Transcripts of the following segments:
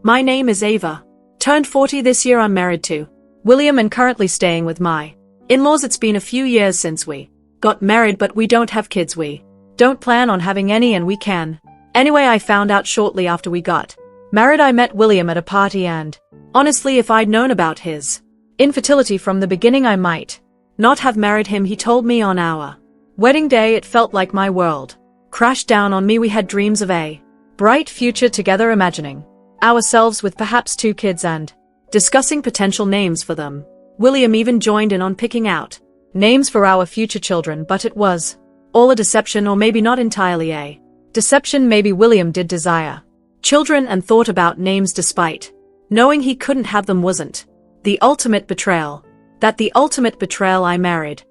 My name is Ava. Turned 40 this year. I'm married to William and currently staying with my in-laws. It's been a few years since we got married, but we don't have kids. We don't plan on having any, and we can. Anyway, I found out shortly after we got married. I met William at a party, and honestly, if I'd known about his infertility from the beginning, I might not have married him. He told me on our wedding day. It felt like my world crashed down on me. We had dreams of a bright future together, imagining ourselves with perhaps 2 kids and discussing potential names for them. William even joined in on picking out names for our future children, but it was all a deception, or maybe not entirely a deception. Maybe William did desire children and thought about names despite knowing he couldn't have them. Wasn't the ultimate betrayal that the ultimate betrayal? I married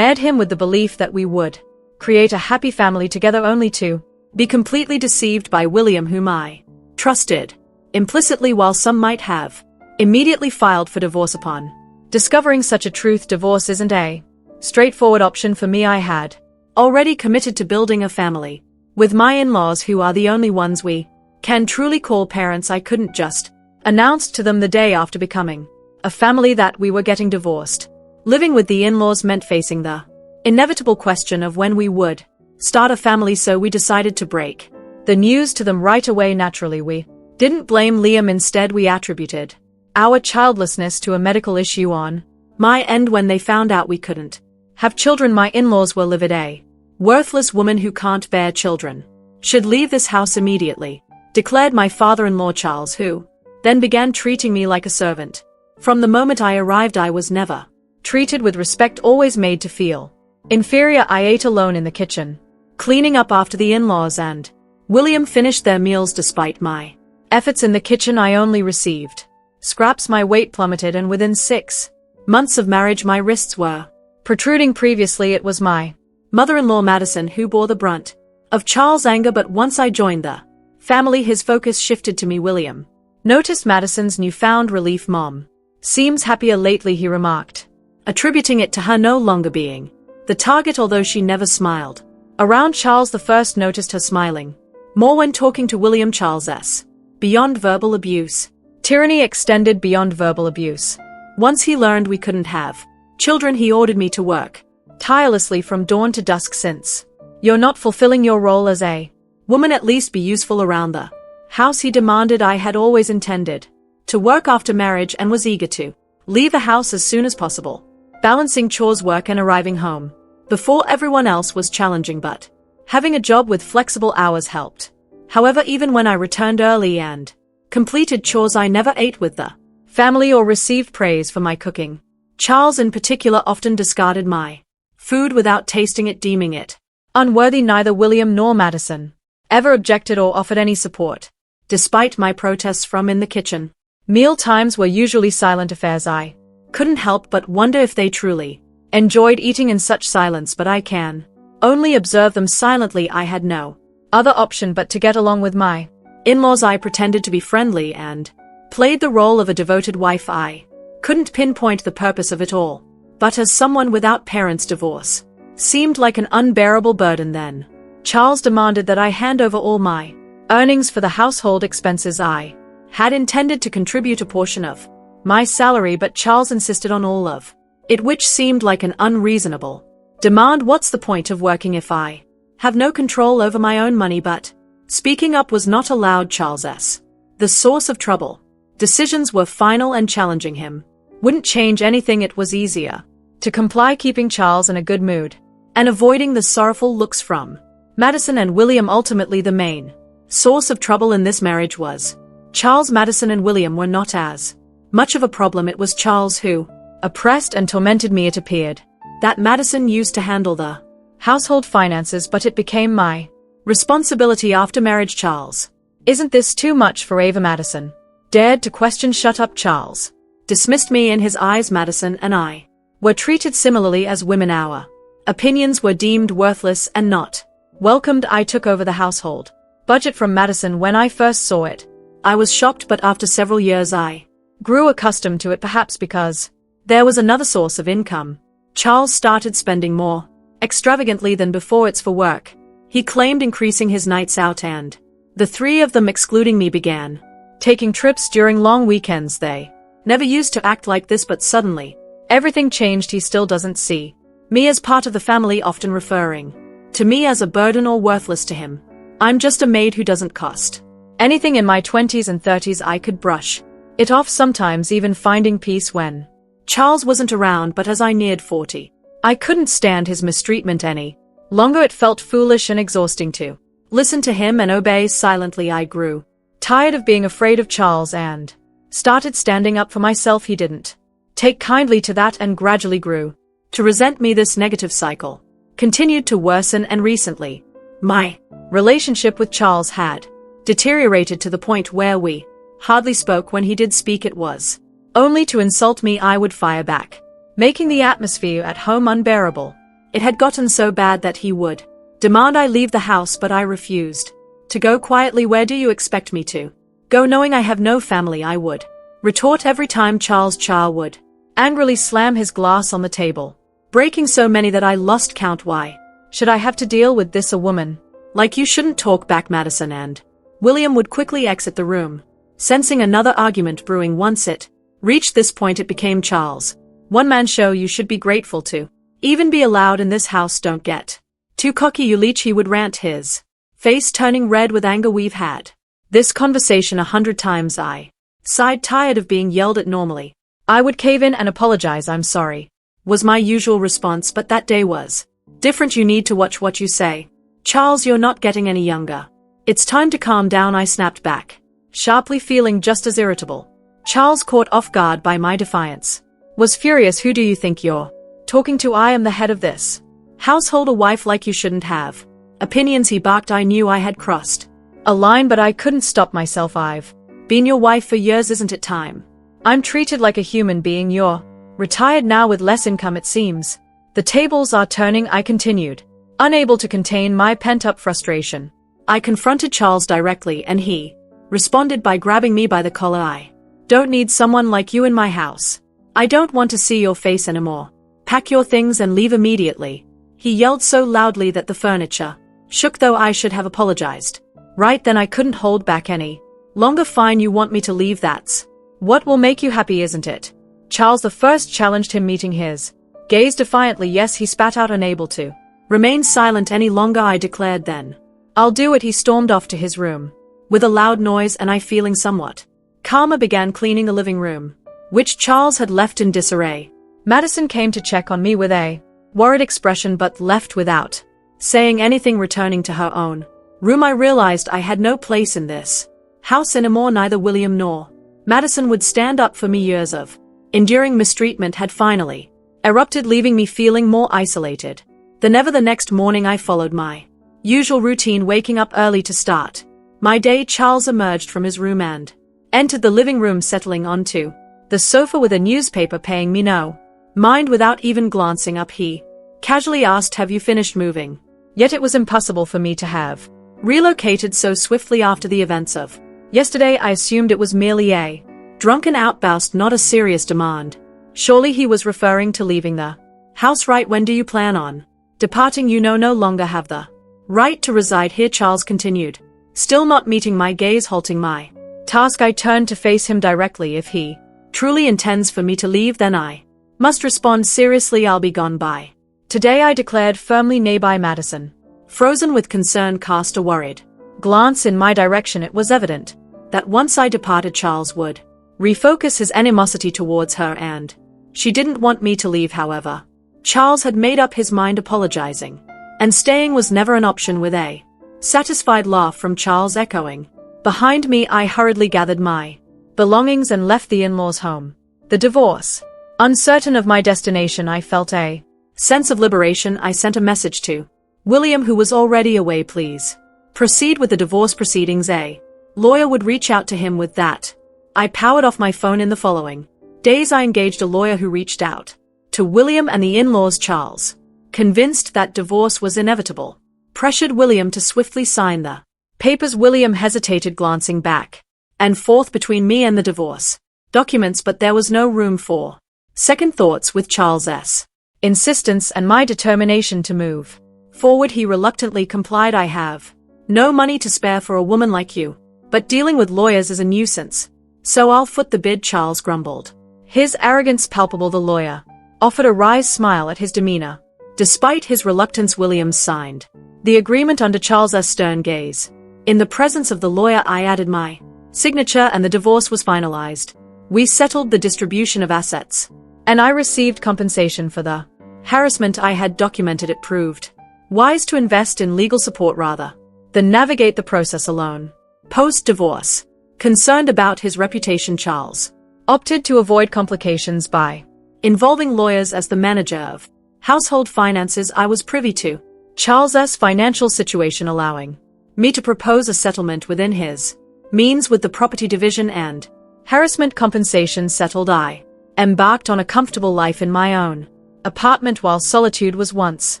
him with the belief that we would create a happy family together, only to be completely deceived by William, whom I trusted implicitly, while some might have immediately filed for divorce upon discovering such a truth. Divorce isn't a straightforward option for me. I had already committed to building a family with my in-laws, who are the only ones we can truly call parents. I couldn't just announce to them the day after becoming a family that we were getting divorced. Living with the in-laws meant facing the inevitable question of when we would start a family, so we decided to break the news to them right away. Naturally, we didn't blame Liam. Instead, we attributed our childlessness to a medical issue on my end. When they found out we couldn't have children, my in-laws were livid. A worthless woman who can't bear children should leave this house immediately, declared my father-in-law Charles, who then began treating me like a servant. From the moment I arrived, I was never treated with respect, always made to feel inferior. I ate alone in the kitchen, cleaning up after the in-laws, and William finished their meals. Despite my efforts in the kitchen, I only received scraps. My weight plummeted, and within 6 months of marriage, my wrists were protruding. Previously, it was my mother-in-law Madison who bore the brunt of Charles' anger, but once I joined the family, his focus shifted to me. William noticed Madison's newfound relief. Mom seems happier lately, he remarked, attributing it to her no longer being the target, although she never smiled around Charles. The first noticed her smiling more when talking to William. Charles's beyond verbal abuse tyranny extended beyond verbal abuse. Once he learned we couldn't have children, he ordered me to work tirelessly from dawn to dusk. Since you're not fulfilling your role as a woman, at least be useful around the house, he demanded. I had always intended to work after marriage and was eager to leave the house as soon as possible, balancing chores, work, and arriving home before everyone else was challenging, but having a job with flexible hours helped. However, even when I returned early and completed chores, I never ate with the family or received praise for my cooking. Charles in particular often discarded my food without tasting it, deeming it unworthy. Neither William nor Madison ever objected or offered any support, despite my protests from in the kitchen. Meal times were usually silent affairs. I couldn't help but wonder if they truly enjoyed eating in such silence, but I can only observe them silently. I had no other option but to get along with my in-laws. I pretended to be friendly and played the role of a devoted wife. I couldn't pinpoint the purpose of it all, but as someone without parents, divorce seemed like an unbearable burden. Then Charles demanded that I hand over all my earnings for the household expenses. I had intended to contribute a portion of my salary, but Charles insisted on all of it, which seemed like an unreasonable demand. What's the point of working if I have no control over my own money? But speaking up was not allowed. Charles's the source of trouble. Decisions were final, and challenging him wouldn't change anything. It was easier to comply, keeping Charles in a good mood and avoiding the sorrowful looks from Madison and William. Ultimately, the main source of trouble in this marriage was Charles. Madison and William were not as much of a problem. It was Charles who oppressed and tormented me. It appeared that Madison used to handle the household finances, but it became my responsibility after marriage. Charles, isn't this too much for Ava? Madison dared to question. Shut up. Charles dismissed me. In his eyes, Madison and I were treated similarly as women. Our opinions were deemed worthless and not welcomed. I took over the household budget from Madison. When I first saw it, I was shocked, but after several years I grew accustomed to it, perhaps because there was another source of income. Charles started spending more extravagantly than before. It's for work, he claimed, increasing his nights out, and the 3 of them, excluding me, began taking trips during long weekends. They never used to act like this, but suddenly, everything changed. He still doesn't see me as part of the family, often referring to me as a burden or worthless to him. I'm just a maid who doesn't cost anything. In my 20s and 30s I could brush it off, sometimes even finding peace when Charles wasn't around, but as I neared 40, I couldn't stand his mistreatment any longer. It felt foolish and exhausting to listen to him and obey silently. I grew tired of being afraid of Charles and started standing up for myself. He didn't take kindly to that and gradually grew to resent me. This negative cycle continued to worsen, and recently, my relationship with Charles had deteriorated to the point where we hardly spoke. When he did speak, it was only to insult me. I would fire back, making the atmosphere at home unbearable. It had gotten so bad that he would demand I leave the house, but I refused to go quietly. Where do you expect me to go, knowing I have no family? I would retort every time. Charles would angrily slam his glass on the table, breaking so many that I lost count. Why should I have to deal with this? A woman like you shouldn't talk back. Madison and William would quickly exit the room, sensing another argument brewing. Once it reached this point, it became Charles' one-man show. You should be grateful to even be allowed in this house. Don't get too cocky, you leech, he would rant, his face turning red with anger. We've had this conversation 100 times. I sighed, tired of being yelled at. Normally, I would cave in and apologize. I'm sorry, was my usual response, but that day was different. You need to watch what you say, Charles. You're not getting any younger. It's time to calm down, I snapped back, sharply, feeling just as irritable. Charles, caught off guard by my defiance, was furious. Who do you think you're talking to? I am the head of this household. A wife like you shouldn't have opinions, he barked. I knew I had crossed a line, but I couldn't stop myself. I've been your wife for years. Isn't it time I'm treated like a human being? You're retired now with less income, it seems. The tables are turning, I continued, unable to contain my pent-up frustration. I confronted Charles directly, and he responded by grabbing me by the collar. I don't need someone like you in my house. I don't want to see your face anymore. Pack your things and leave immediately. He yelled so loudly that the furniture shook, though I should have apologized right then. I couldn't hold back any longer. Fine, you want me to leave? That's what will make you happy, isn't it? Charles the First challenged him, meeting his gaze defiantly. Yes, he spat out, unable to remain silent any longer. I declared then. I'll do it. He stormed off to his room with a loud noise, and I, feeling somewhat calmer, began cleaning the living room, which Charles had left in disarray. Madison came to check on me with a worried expression, but left without saying anything. Returning to her own room, I realized I had no place in this house anymore. Neither William nor Madison would stand up for me. Years of enduring mistreatment had finally erupted, leaving me feeling more isolated than ever. The next morning I followed my usual routine, waking up early to start my day. Charles emerged from his room and entered the living room, settling onto the sofa with a newspaper, paying me no mind. Without even glancing up, he casually asked, have you finished moving? Yet it was impossible for me to have relocated so swiftly after the events of yesterday. I assumed it was merely a drunken outburst, not a serious demand. Surely he was referring to leaving the house, right? When do you plan on departing? You know, no longer have the right to reside here, Charles continued, still not meeting my gaze. Halting my task, I turned to face him directly. If he truly intends for me to leave, then I must respond seriously. I'll be gone by today, I declared firmly. Nay, by Madison, frozen with concern, cast a worried glance in my direction. It was evident that once I departed, Charles would refocus his animosity towards her, and she didn't want me to leave. However, Charles had made up his mind. Apologizing and staying was never an option. With a satisfied laugh from Charles echoing behind me, I hurriedly gathered my belongings and left the in-laws' home. The divorce. Uncertain of my destination, I felt a sense of liberation. I sent a message to William, who was already away. Please proceed with the divorce proceedings. A lawyer would reach out to him with that. I powered off my phone. In the following days, I engaged a lawyer who reached out to William and the in-laws. Charles, convinced that divorce was inevitable, pressured William to swiftly sign the papers. William hesitated, glancing back and forth between me and the divorce documents, but there was no room for second thoughts. With Charles's insistence and my determination to move forward, he reluctantly complied. I have no money to spare for a woman like you. but dealing with lawyers is a nuisance. So I'll foot the bid, Charles grumbled. His arrogance palpable. The lawyer offered a wry smile at his demeanor. Despite his reluctance, Williams signed the agreement under Charles's stern gaze. In the presence of the lawyer, I added my signature and the divorce was finalized. We settled the distribution of assets, and I received compensation for the harassment I had documented. It proved wise to invest in legal support rather than navigate the process alone. Post-divorce, concerned about his reputation, Charles opted to avoid complications by involving lawyers. As the manager of household finances, I was privy to Charles's financial situation, allowing me to propose a settlement within his means with the property division, and harassment compensation settled. I embarked on a comfortable life in my own apartment while solitude was once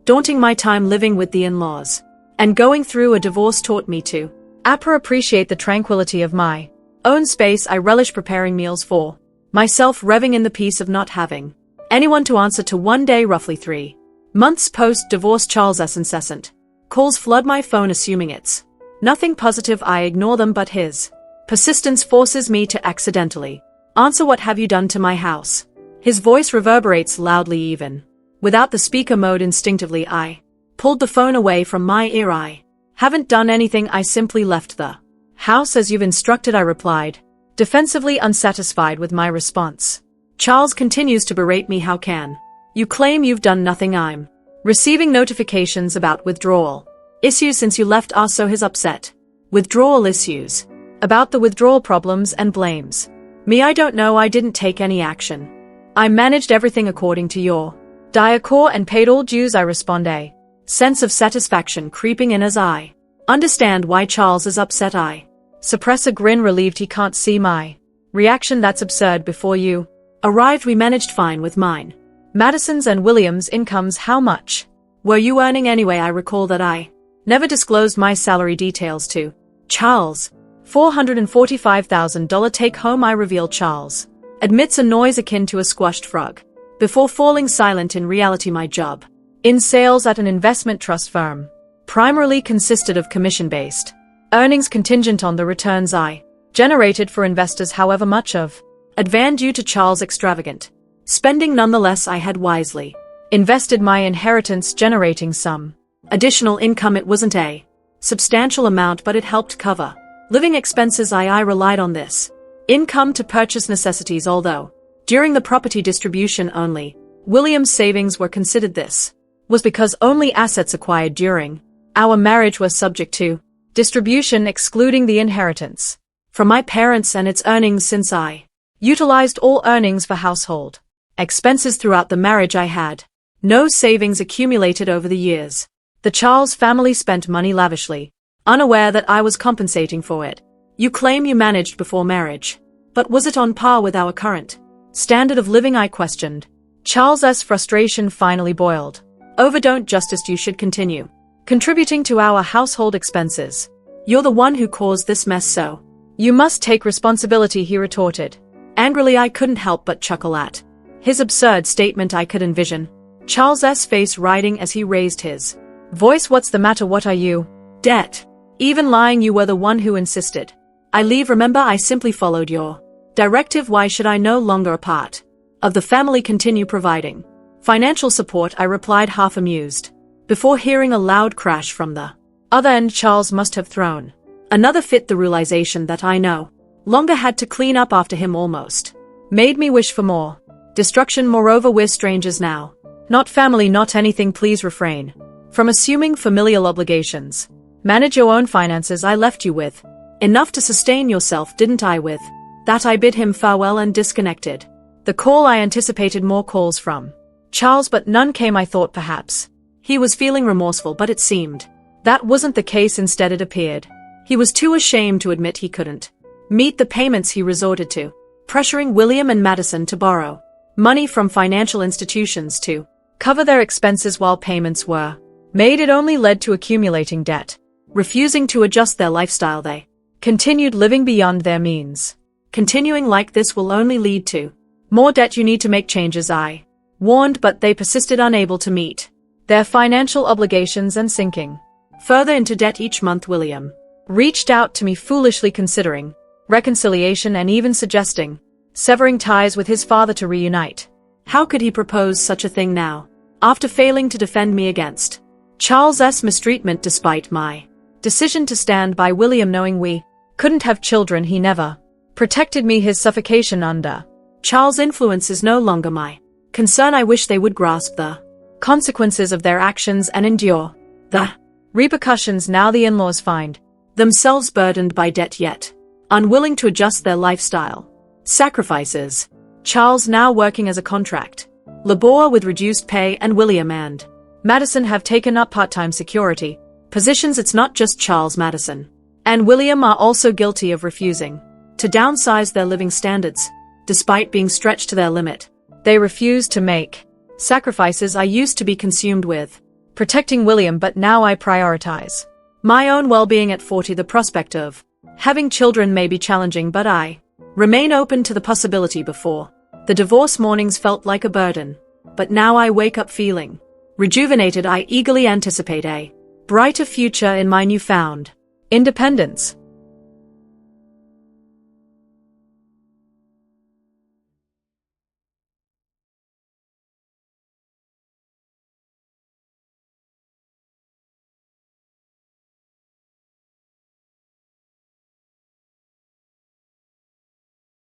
daunting. My time living with the in-laws and going through a divorce taught me to appreciate the tranquility of my own space. I relish preparing meals for myself, revving in the peace of not having anyone to answer to. One day, roughly 3 months post-divorce, Charles's incessant calls flood my phone. Assuming it's nothing positive, I ignore them, but his persistence forces me to accidentally answer. What have you done to my house? His voice reverberates loudly even without the speaker mode. Instinctively, I pulled the phone away from my ear. I haven't done anything. I simply left the house as you've instructed, I replied, defensively unsatisfied with my response. Charles continues to berate me. How can you claim you've done nothing? I'm receiving notifications about withdrawal issues since you left us. So his upset withdrawal issues about the withdrawal problems and blames me. I don't know. I didn't take any action. I managed everything according to your decor and paid all dues, I respond, a sense of satisfaction creeping in as I understand why Charles is upset. I suppress a grin, relieved he can't see my reaction. That's absurd. Before you arrived, we managed fine with mine, Madison's and William's incomes. How much were you earning anyway? I recall that I never disclosed my salary details to Charles. $445,000 take home, I reveal. Charles admits a noise akin to a squashed frog before falling silent. In reality, my job in sales at an investment trust firm primarily consisted of commission-based earnings contingent on the returns I generated for investors. However, much of advan due to Charles' extravagant spending. Nonetheless, I had wisely invested my inheritance, generating some additional income. It wasn't a substantial amount, but it helped cover living expenses. I relied on this income to purchase necessities, although during the property distribution only William's savings were considered. This was because only assets acquired during our marriage were subject to distribution, excluding the inheritance from my parents and its earnings. Since I utilized all earnings for household expenses throughout the marriage, I had no savings accumulated over the years. The Charles family spent money lavishly, unaware that I was compensating for it. You claim you managed before marriage, but was it on par with our current standard of living? I questioned. Charles's frustration finally boiled over. Don't justice, you should continue contributing to our household expenses. You're the one who caused this mess, so you must take responsibility, he retorted. Angrily, I couldn't help but chuckle at his absurd statement. I could envision Charles's face riding as he raised his voice. What's the matter? What are you? Debt? Even lying? You were the one who insisted I leave. Remember, I simply followed your directive. Why should I no longer a part of the family continue providing financial support? I replied, half amused, before hearing a loud crash from the other end. Charles must have thrown another fit. The realization that I no longer had to clean up after him almost made me wish for more destruction. Moreover, we're strangers now, not family, not anything. Please refrain from assuming familial obligations. Manage your own finances. I left you with enough to sustain yourself, didn't I? With that, I bid him farewell and disconnected the call. I anticipated more calls from Charles, but none came. I thought perhaps he was feeling remorseful, but it seemed that wasn't the case. Instead, it appeared he was too ashamed to admit he couldn't meet the payments. He resorted to pressuring William and Madison to borrow money from financial institutions to cover their expenses. While payments were made, it only led to accumulating debt. Refusing to adjust their lifestyle, they continued living beyond their means. Continuing like this will only lead to more debt. You need to make changes, I warned, but they persisted, unable to meet their financial obligations and sinking further into debt each month. William reached out to me, foolishly considering reconciliation and even suggesting severing ties with his father to reunite. How could he propose such a thing now, after failing to defend me against Charles's mistreatment despite my decision to stand by William, knowing we couldn't have children? He never protected me. His suffocation under Charles' influence is no longer my concern. I wish they would grasp the consequences of their actions and endure the repercussions. Now the in-laws find themselves burdened by debt, yet unwilling to adjust their lifestyle sacrifices. Charles now working as a contract laborer with reduced pay, and William and Madison have taken up part-time security positions. It's not just Charles. Madison and William are also guilty of refusing to downsize their living standards. Despite being stretched to their limit, they refuse to make sacrifices. I used to be consumed with protecting William, but now I prioritize my own well-being. At 40, the prospect of having children may be challenging, but I remain open to the possibility. Before the divorce, mornings felt like a burden, but now I wake up feeling rejuvenated. I eagerly anticipate a brighter future in my newfound independence.